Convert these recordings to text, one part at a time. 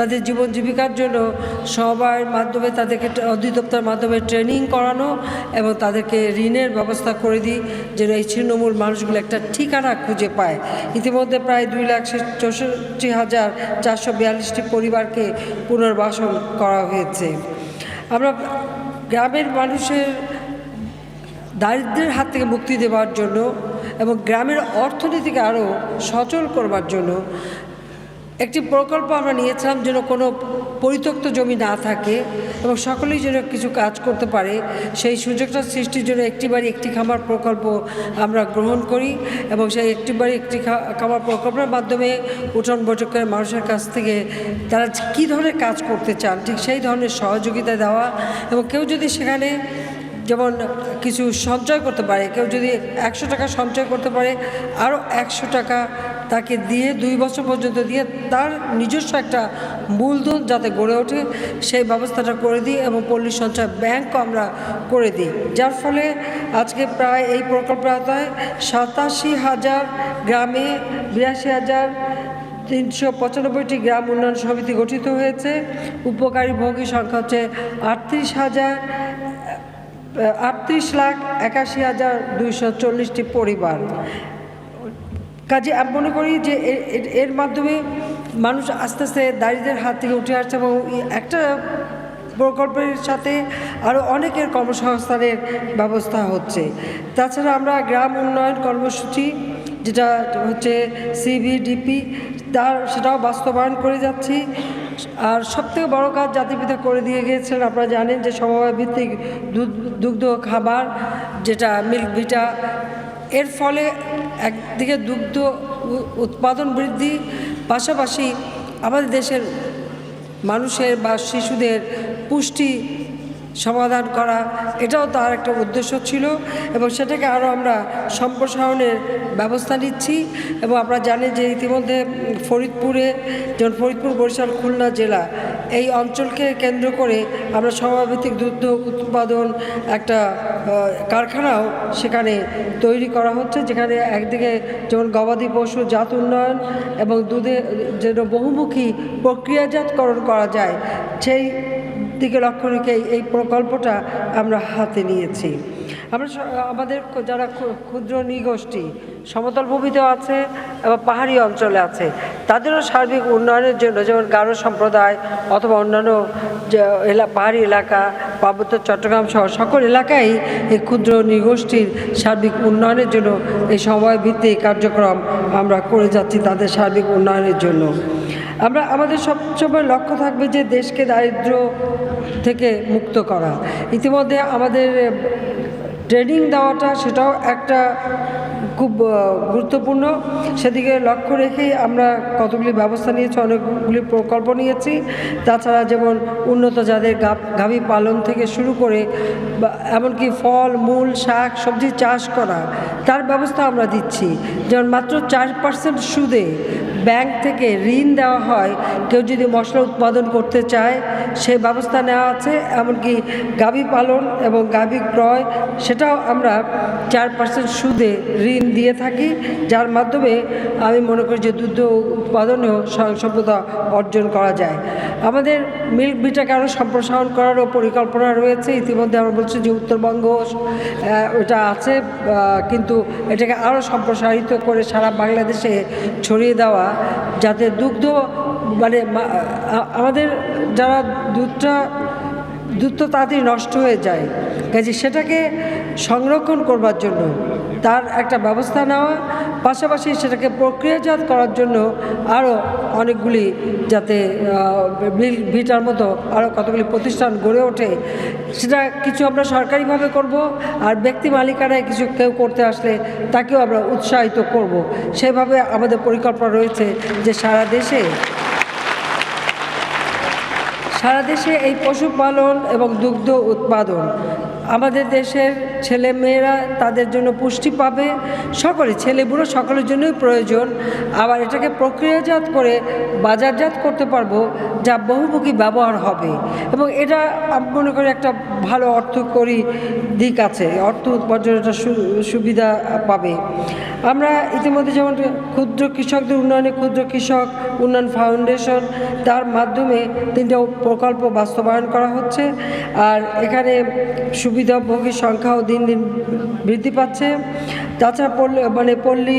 তাদের জীবন জীবিকার জন্য সবার মাধ্যমে তাদেরকে অধিদপ্তরের মাধ্যমে ট্রেনিং করানো এবং তাদেরকে ঋণের ব্যবস্থা করে দিই, যেন এই ছিন্নমূল মানুষগুলো একটা ঠিকানা খুঁজে পায়। ইতিমধ্যে প্রায় 2,64,442টি পরিবারকে পুনর্বাসন করা হয়েছে। আমরা গ্রামের মানুষের দারিদ্র্যের হাত থেকে মুক্তি দেওয়ার জন্য এবং গ্রামের অর্থনীতিকে আরও সচল করবার জন্য একটি প্রকল্প আমরা নিয়েছিলাম, যেন কোনো পরিত্যক্ত জমি না থাকে এবং সকলেই যেন কিছু কাজ করতে পারে। সেই সুযোগটা সৃষ্টির জন্য একটি বাড়ি একটি খামার প্রকল্প আমরা গ্রহণ করি এবং সেই একটি বাড়ি একটি খামার প্রকল্পের মাধ্যমে উঠোন বৈঠকের মানুষের কাছ থেকে তারা কী ধরনের কাজ করতে চান ঠিক সেই ধরনের সহযোগিতা দেওয়া, এবং কেউ যদি সেখানে যেমন কিছু সঞ্চয় করতে পারে, কেউ যদি 100 টাকা সঞ্চয় করতে পারে, আরও 100 টাকা তাকে দিয়ে 2 বছর পর্যন্ত দিয়ে তার নিজস্ব একটা মূলধন যাতে গড়ে ওঠে সেই ব্যবস্থাটা করে দিই, এবং পল্লী সঞ্চয় ব্যাংকও আমরা করে দিই, যার ফলে আজকে প্রায় এই প্রকল্পের আওতায় 87,000 গ্রামে 82,395টি গ্রাম উন্নয়ন সমিতি গঠিত হয়েছে। উপকারী ভোগী সংখ্যা হচ্ছে 38,81,240টি পরিবার। কাজে আমি মনে করি যে এর মাধ্যমে মানুষ আস্তে আস্তে দারিদ্র্যের হাত থেকে উঠে আসছে এবং একটা প্রকল্পের সাথে আরও অনেকের কর্মসংস্থানের ব্যবস্থা হচ্ছে। তাছাড়া আমরা গ্রাম উন্নয়ন কর্মসূচি যেটা হচ্ছে CBDP সেটাও বাস্তবায়ন করে যাচ্ছি। আর সবথেকে বড় কাজ জাতিপিতা করে দিয়ে গিয়েছেন, আপনারা জানেন যে সমবায় ভিত্তিক দুগ্ধ খাবার যেটা মিল্ক ভিটা, এর ফলে একদিকে দুগ্ধ উৎপাদন বৃদ্ধি, পাশাপাশি আমাদের দেশের মানুষের বা শিশুদের পুষ্টি সমাধান করা, এটাও তার একটা উদ্দেশ্য ছিল এবং সেটাকে আরও আমরা সম্প্রসারণের ব্যবস্থা নিচ্ছি। এবং আপনারা জানেন যে ইতিমধ্যে ফরিদপুরে, যেমন ফরিদপুর, বরিশাল, খুলনা জেলা, এই অঞ্চলকে কেন্দ্র করে আমরা সমবায়ভিত্তিক দুগ্ধ উৎপাদন একটা কারখানাও সেখানে তৈরি করা হচ্ছে, যেখানে একদিকে যেমন গবাদি পশু জাত উন্নয়ন এবং দুধে যেন বহুমুখী প্রক্রিয়াজাতকরণ করা যায় সেই দিকে লক্ষ্য রেখে এই প্রকল্পটা আমরা হাতে নিয়েছি। আমরা আমাদের যারা ক্ষুদ্র নৃগোষ্ঠী সমতল ভূমিতেও আছে এবং পাহাড়ি অঞ্চলে আছে, তাদেরও সার্বিক উন্নয়নের জন্য, যেমন গারো সম্প্রদায় অথবা অন্যান্য পাহাড়ি এলাকা, পার্বত্য চট্টগ্রাম সহ সকল এলাকায় এই ক্ষুদ্র নৃগোষ্ঠীর সার্বিক উন্নয়নের জন্য এই সমবায় ভিত্তিক কার্যক্রম আমরা করে যাচ্ছি তাদের সার্বিক উন্নয়নের জন্য। আমাদের সবসময় লক্ষ্য থাকবে যে দেশকে দারিদ্র্য থেকে মুক্ত করা। ইতিমধ্যে আমাদের ট্রেনিং দেওয়াটা সেটাও একটা খুব গুরুত্বপূর্ণ, সেদিকে লক্ষ্য রেখেই আমরা কতগুলি ব্যবস্থা নিয়েছি, অনেকগুলি প্রকল্প নিয়েছি। তাছাড়া যেমন উন্নত জাতের গাভী পালন থেকে শুরু করে এমনকি ফল মূল শাক সবজি চাষ করা, তার ব্যবস্থা আমরা দিচ্ছি। যেমন মাত্র 4% সুদে ব্যাংক থেকে ঋণ দেওয়া হয়, কেউ যদি মশলা উৎপাদন করতে চায় সেই ব্যবস্থা নেওয়া আছে। এমনকি গাভী পালন এবং গাভী ক্রয় সেটাও আমরা 4% সুদে ঋণ দিয়ে থাকি, যার মাধ্যমে আমি মনে করি যে দুধ উৎপাদনেও স্বয়ংসম্পূর্ণতা অর্জন করা যায়। আমাদের মিল্ক ভিটাকে আরও সম্প্রসারণ করারও পরিকল্পনা রয়েছে। ইতিমধ্যে আমরা বলছি যে উত্তরবঙ্গ এটা আছে, কিন্তু এটাকে আরও সম্প্রসারিত করে সারা বাংলাদেশে ছড়িয়ে দেওয়া, যাতে দুগ্ধ মানে আমাদের যারা দুধ তো তাড়াতাড়ি নষ্ট হয়ে যায়, কাজে সেটাকে সংরক্ষণ করবার জন্য তার একটা ব্যবস্থা নেওয়া, পাশাপাশি সেটাকে প্রক্রিয়াজাত করার জন্য আরও অনেকগুলি যাতে মিল্ক ভিটার মতো আরও কতগুলি প্রতিষ্ঠান গড়ে ওঠে, সেটা কিছু আমরা সরকারিভাবে করব, আর ব্যক্তি মালিকানায় কিছু কেউ করতে আসলে তাকেও আমরা উৎসাহিত করব। সেভাবে আমাদের পরিকল্পনা রয়েছে যে সারা দেশে এই পশুপালন এবং দুগ্ধ উৎপাদন আমাদের দেশের ছেলে মেয়েরা তাদের জন্য পুষ্টি পাবে, সকলে ছেলে বুড়ো সকলের জন্যই প্রয়োজন। আবার এটাকে প্রক্রিয়াজাত করে বাজারজাত করতে পারবো, যা বহুমুখী ব্যবহার হবে, এবং এটা আমি মনে করি একটা ভালো অর্থকরী দিক আছে, অর্থ উপার্জনের একটা সুবিধা পাবে। আমরা ইতিমধ্যে যেমন ক্ষুদ্র কৃষকদের উন্নয়নে ক্ষুদ্র কৃষক উন্নয়ন ফাউন্ডেশন, তার মাধ্যমে 3টা প্রকল্প বাস্তবায়ন করা হচ্ছে, আর এখানে সুবিধাভোগীর সংখ্যাও দিন দিন বৃদ্ধি পাচ্ছে। তাছাড়া পল্লী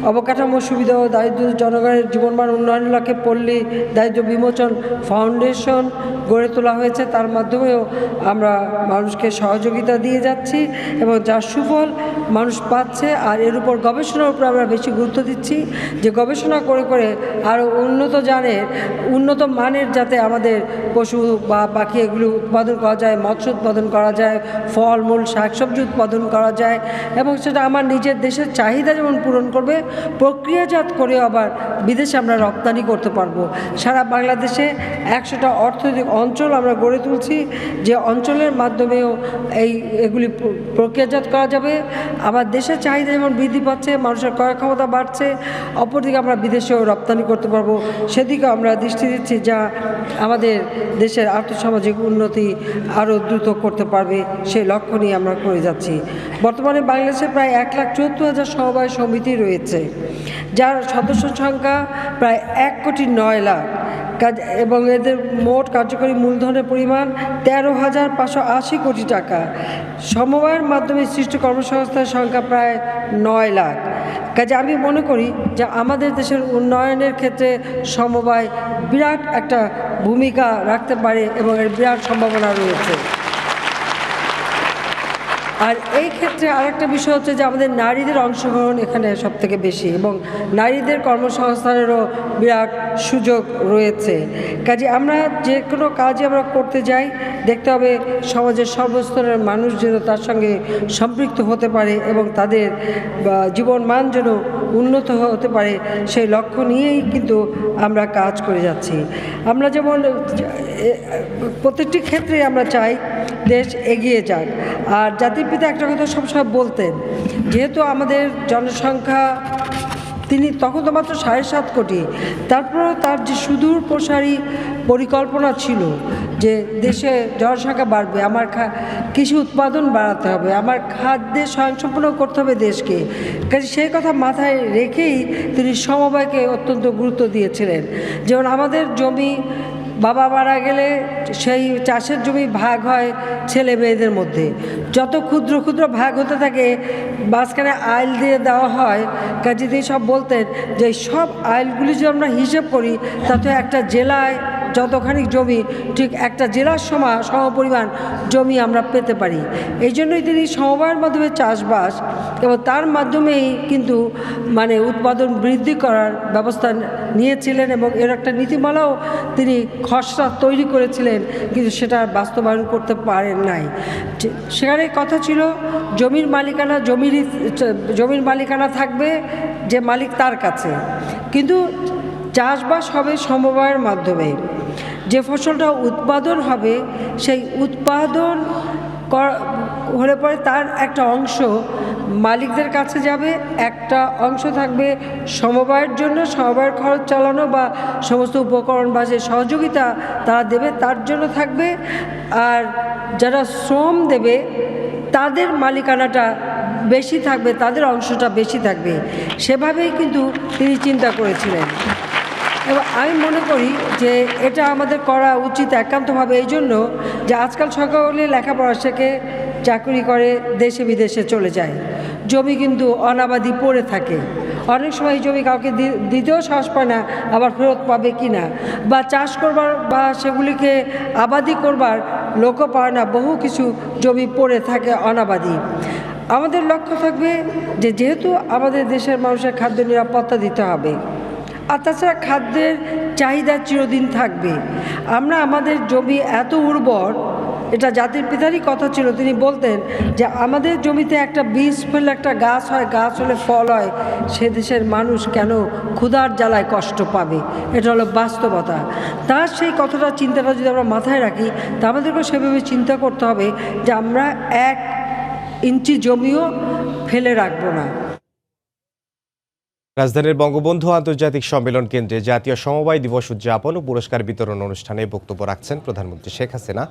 অবকাঠামো সুবিধা ও দারিদ্র জনগণের জীবনমান উন্নয়নের লক্ষ্যে পল্লী দারিদ্র বিমোচন ফাউন্ডেশন গড়ে তোলা হয়েছে, তার মাধ্যমেও আমরা মানুষকে সহযোগিতা দিয়ে যাচ্ছি এবং যার সুফল মানুষ পাচ্ছে। আর এর উপর গবেষণার উপর আমরা বেশি গুরুত্ব দিচ্ছি, যে গবেষণা করে করে আরও উন্নত মানের যাতে আমাদের পশু বা পাখি এগুলো উৎপাদন করা যায়, মৎস্য উৎপাদন করা যায়, ফলমূল শাকসবজি উৎপাদন করা যায়, এবং সেটা আমার নিজের দেশের চাহিদা যেমন পূরণ করবে, প্রক্রিয়াজাত করে আবার বিদেশে আমরা রপ্তানি করতে পারবো। সারা বাংলাদেশে 100টা অর্থনৈতিক অঞ্চল আমরা গড়ে তুলছি, যে অঞ্চলের মাধ্যমেও এগুলি প্রক্রিয়াজাত করা যাবে। আমার দেশের চাহিদা যেমন বৃদ্ধি পাচ্ছে, মানুষের ক্রয় ক্ষমতা বাড়ছে, অপরদিকে আমরা বিদেশেও রপ্তানি করতে পারবো, সেদিকে আমরা দৃষ্টি দিচ্ছি, যা আমাদের দেশের আর্থসামাজিক উন্নতি আরও দ্রুত করতে পারবে, সেই লক্ষ্য নিয়ে আমরা করে যাচ্ছি। বর্তমানে বাংলাদেশে প্রায় 1,74,000 সমবায় সমিতি রয়েছে, যার সদস্য সংখ্যা প্রায় 1,09,00,000 এবং এদের মোট কার্যকরী মূলধনের পরিমাণ 13,580 কোটি টাকা। সমবায়ের মাধ্যমে সৃষ্ট কর্মসংস্থানের সংখ্যা প্রায় 9 লাখ। কাজে আমি মনে করি যে আমাদের দেশের উন্নয়নের ক্ষেত্রে সমবায় বিরাট একটা ভূমিকা রাখতে পারে এবং এর বিরাট সম্ভাবনা রয়েছে। আর এই ক্ষেত্রে আরেকটা বিষয় হচ্ছে যে আমাদের নারীদের অংশগ্রহণ এখানে সবথেকে বেশি, এবং নারীদের কর্মসংস্থানেরও বিরাট সুযোগ রয়েছে। কাজে আমরা যে কোনো কাজে আমরা করতে যাই, দেখতে হবে সমাজের সর্বস্তরের মানুষ যেন তার সঙ্গে সম্পৃক্ত হতে পারে এবং তাদের জীবন মান যেন উন্নত হতে পারে, সেই লক্ষ্য নিয়েই কিন্তু আমরা কাজ করে যাচ্ছি। আমরা যেমন প্রত্যেকটি ক্ষেত্রে আমরা চাই দেশ এগিয়ে যাক। আর জাতির পিতা একটা কথা সবসময় বলতেন, যেহেতু আমাদের জনসংখ্যা তিনি তখন তো মাত্র 7.5 কোটি, তারপরেও তার যে সুদূর প্রসারী পরিকল্পনা ছিল যে দেশে জনসংখ্যা বাড়বে, আমার কৃষি উৎপাদন বাড়াতে হবে, আমার খাদ্যে স্বয়ংসম্পূর্ণ করতে হবে দেশকে। কাজে সেই কথা মাথায় রেখেই তিনি সমবায়কে অত্যন্ত গুরুত্ব দিয়েছিলেন। যেমন আমাদের জমি বাবা মারা গেলে সেই চাষের জমি ভাগ হয় ছেলে মেয়েদের মধ্যে, যত ক্ষুদ্র ক্ষুদ্র ভাগ হতে থাকে মাঝখানে আইল দিয়ে দেওয়া হয়। কাজে তিনি সব বলতেন যে সব আইলগুলি যদি আমরা হিসেব করি, তাতে একটা জেলায় যতখানি জমি, ঠিক একটা জেলার সমপরিমাণ জমি আমরা পেতে পারি। এই জন্যই তিনি সমবায়ের মাধ্যমে চাষবাস এবং তার মাধ্যমেই কিন্তু উৎপাদন বৃদ্ধি করার ব্যবস্থা নিয়েছিলেন, এবং এর একটা নীতিমালাও তিনি খসড়া তৈরি করেছিলেন, কিন্তু সেটা বাস্তবায়ন করতে পারেন নাই। সেখানে কথা ছিল জমির মালিকানা থাকবে যে মালিক তার কাছে, কিন্তু চাষবাস হবে সমবায়ের মাধ্যমে। যে ফসলটা উৎপাদন হবে সেই উৎপাদন হলে পরে তার একটা অংশ মালিকদের কাছে যাবে, একটা অংশ থাকবে সমবায়ের জন্য, সমবায়ের খরচ চালানো বা সমস্ত উপকরণ বা যে সহযোগিতা তারা দেবে তার জন্য থাকবে, আর যারা শ্রম দেবে তাদের মালিকানাটা বেশি থাকবে, তাদের অংশটা বেশি থাকবে। সেভাবেই কিন্তু তিনি চিন্তা করেছিলেন, এবং আমি মনে করি যে এটা আমাদের করা উচিত একান্তভাবে। এই জন্য যে আজকাল সকলে লেখাপড়া শেখে, চাকরি করে, দেশে বিদেশে চলে যায়, জমি কিন্তু অনাবাদি পড়ে থাকে। অনেক সময় এই জমি কাউকে দিতেও সাহস পায় না, আবার ফেরত পাবে কি না, বা চাষ করবার বা সেগুলিকে আবাদি করবার লোকও পায় না, বহু কিছু জমি পড়ে থাকে অনাবাদি। আমাদের লক্ষ্য থাকবে যে যেহেতু আমাদের দেশের মানুষের খাদ্য নিরাপত্তা দিতে হবে, আর তাছাড়া খাদ্যের চাহিদা চিরদিন থাকবে, আমরা আমাদের জমি এত উর্বর এটা জাতির পিতারই কথা ছিল। তিনি বলতেন যে আমাদের জমিতে একটা বীজ ফেললে একটা গাছ হয়, গাছ হলে ফল হয়, সে দেশের মানুষ কেন ক্ষুধার জ্বালায় কষ্ট পাবে? এটা হলো বাস্তবতা। তার সেই কথাটা, চিন্তাটা যদি আমরা মাথায় রাখি, তা আমাদেরকেও সেভাবে চিন্তা করতে হবে যে আমরা 1 ইঞ্চি জমিও ফেলে রাখবো না। রাজধানীর বঙ্গবন্ধু আন্তর্জাতিক সম্মেলন কেন্দ্রে জাতীয় সমবায় দিবস উদযাপন ও পুরস্কার বিতরণ অনুষ্ঠানে বক্তব্য রাখছেন প্রধানমন্ত্রী শেখ হাসিনা।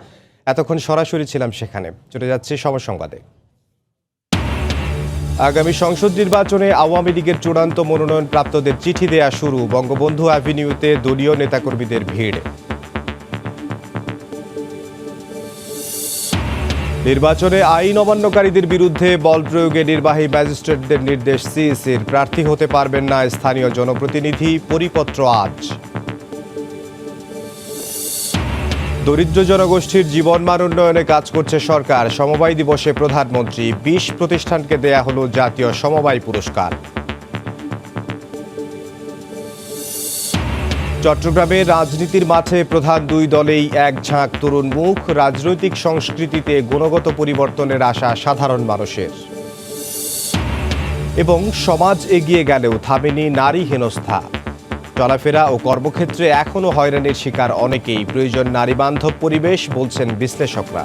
এতক্ষণ সরাসরি ছিলাম সেখানে। চলে যাচ্ছি সময় সংবাদে। আগামী সংসদ নির্বাচনে আওয়ামী লীগের চূড়ান্ত মনোনয়ন প্রাপ্তদের চিঠি দেয়া শুরু। বঙ্গবন্ধু অ্যাভিনিউতে দলীয় নেতাকর্মীদের ভিড়। নির্বাচনে আইন অমান্যকারীদের বিরুদ্ধে বল প্রয়োগে নির্বাহী ম্যাজিস্ট্রেটদের নির্দেশ সিইসির। প্রার্থী হতে পারবেন না স্থানীয় জনপ্রতিনিধি, পরিপত্র আজ। দরিদ্র জনগোষ্ঠীর জীবনমান উন্নয়নে কাজ করছে সরকার। সমবায় দিবসে প্রধানমন্ত্রী 20 প্রতিষ্ঠানকে দেয়া হলো জাতীয় সমবায় পুরস্কার। চট্টগ্রামে রাজনীতির মাঠে প্রধান 2 দলেই এক ঝাঁক তরুণ মুখ। রাজনৈতিক সংস্কৃতিতে গুণগত পরিবর্তনের আশা সাধারণ মানুষের। এবং সমাজ এগিয়ে গেলেও থামেনি নারী হেনস্থা। চলাফেরা ও কর্মক্ষেত্রে এখনও হয়রানির শিকার অনেকেই। প্রয়োজন নারী বান্ধব পরিবেশ, বলছেন বিশ্লেষকরা।